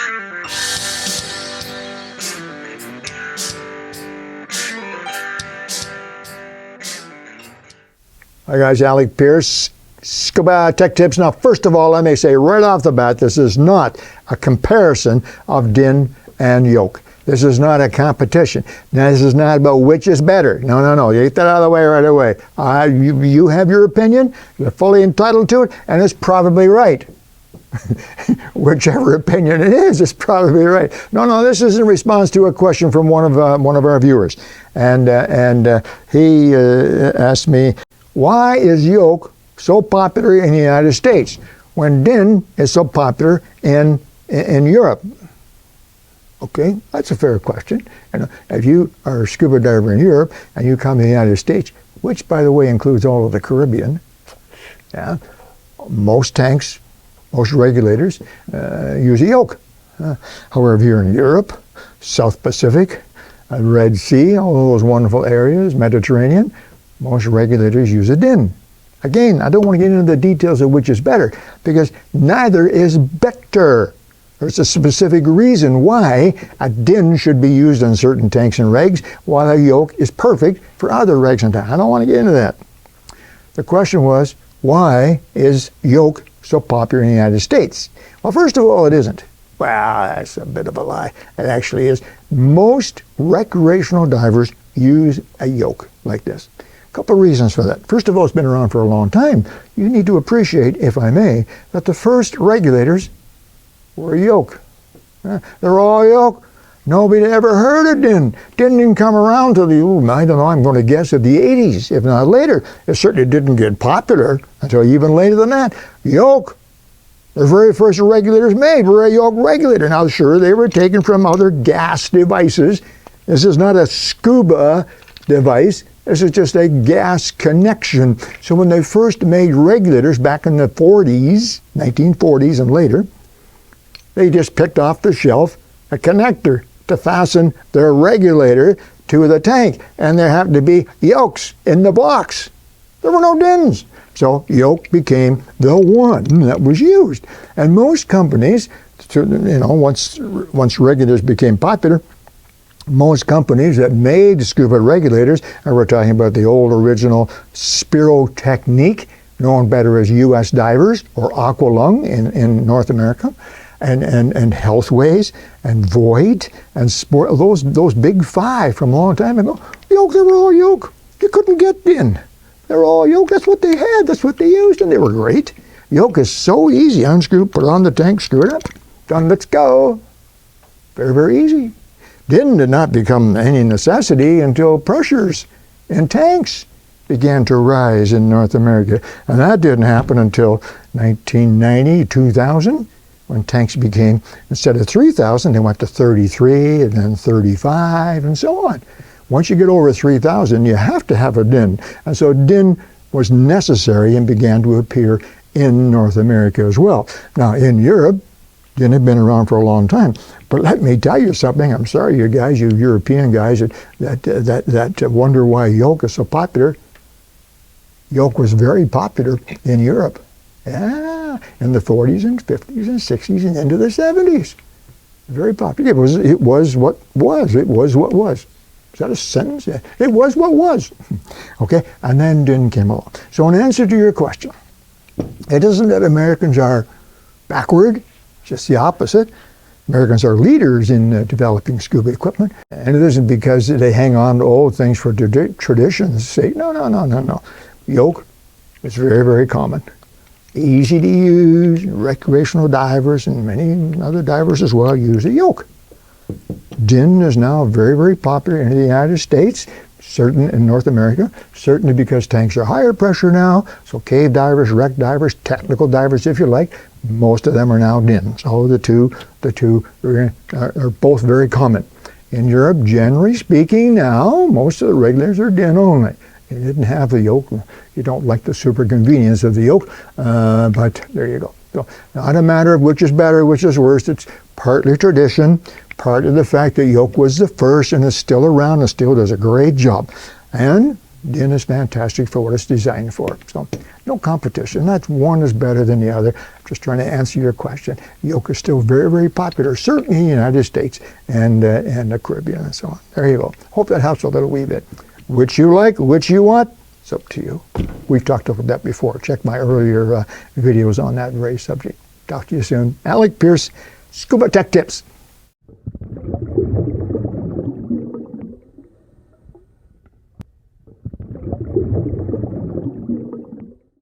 Hi guys, Alec, Peirce, Scuba Tech Tips. Now, first of all, let me say right off the bat, this is not a comparison of din and yoke. This is not a competition. Now, this is not about which is better. No, no, no. You get that out of the way right away. You have your opinion. You're fully entitled to it, and it's probably right. Whichever opinion it is, it's probably right. No, no, this is in response to a question from one of our viewers, and he asked me, why is yoke so popular in the United States when din is so popular in Europe? Okay, that's a fair question. And if you are a scuba diver in Europe and you come to the United States, which by the way includes all of the Caribbean, yeah, most tanks, most regulators use a yoke. However, if you're in Europe, South Pacific, Red Sea, all those wonderful areas, Mediterranean, most regulators use a din. Again, I don't want to get into the details of which is better, because neither is better. There's a specific reason why a din should be used on certain tanks and regs, while a yoke is perfect for other regs and tanks. I don't want to get into that. The question was, why is yoke so popular in the United States? Well, first of all, it isn't. Well, that's a bit of a lie. It actually is. Most recreational divers use a yoke like this. A couple of reasons for that. First of all, it's been around for a long time. You need to appreciate, if I may, that the first regulators were yoke. They're all yoke. Nobody ever heard of din. Din didn't come around till the, I don't know, I'm going to guess at the 80s, if not later. It certainly didn't get popular until even later than that. Yoke, the very first regulators made were a yoke regulator. Now, sure, they were taken from other gas devices. This is not a scuba device. This is just a gas connection. So when they first made regulators back in the 40s, 1940s and later, they just picked off the shelf a connector to fasten their regulator to the tank. And there happened to be yokes in the box. There were no dins. So yoke became the one that was used. And most companies, you know, once regulators became popular, most companies that made scuba regulators, and we're talking about the old original Spiro technique, known better as U.S. divers or Aqualung in North America, and Healthways and Void and Sport, those big five from a long time ago, yoke, they were all yoke. You couldn't get din. They're all yoke. That's what they had. That's what they used, and they were great. Yoke is so easy. Unscrew, put it on the tank, screw it up. Done, let's go. Very, very easy. Din did not become any necessity until pressures in tanks began to rise in North America. And that didn't happen until 1990, 2000, when tanks became, instead of 3,000, they went to 33 and then 35 and so on. Once you get over 3,000, you have to have a din. And so din was necessary and began to appear in North America as well. Now, in Europe, din had been around for a long time. But let me tell you something. I'm sorry, you guys, you European guys that wonder why yoke is so popular. Yoke was very popular in Europe. Yeah, in the 40s and 50s and 60s and into the 70s. Very popular. It was what was. It was what was. Is that a sentence? Yeah. It was what was. Okay, and then din came along. So in answer to your question, it isn't that Americans are backward, just the opposite. Americans are leaders in developing scuba equipment, and it isn't because they hang on to old things for tradition's sake. No, no, no, no, no. Yoke is very, very common. Easy to use. Recreational divers and many other divers as well use a yoke. Din is now very, very popular in the United States, certain in North America, certainly because tanks are higher pressure now, so cave divers, wreck divers, technical divers if you like, most of them are now din. So the two are both very common. In Europe, generally speaking now, most of the regulators are din only. You didn't have the yoke. You don't like the super convenience of the yoke, but there you go. So not a matter of which is better, which is worse. It's partly tradition, part of the fact that yoke was the first and is still around and still does a great job. And DIN is fantastic for what it's designed for. So no competition. That's one is better than the other. Just trying to answer your question. Yoke is still very, very popular, certainly in the United States and the Caribbean and so on. There you go. Hope that helps a little wee bit. Which you like, which you want, it's up to you. We've talked about that before. Check my earlier videos on that very subject. Talk to you soon. Alec, Peirce, Scuba Tech Tips.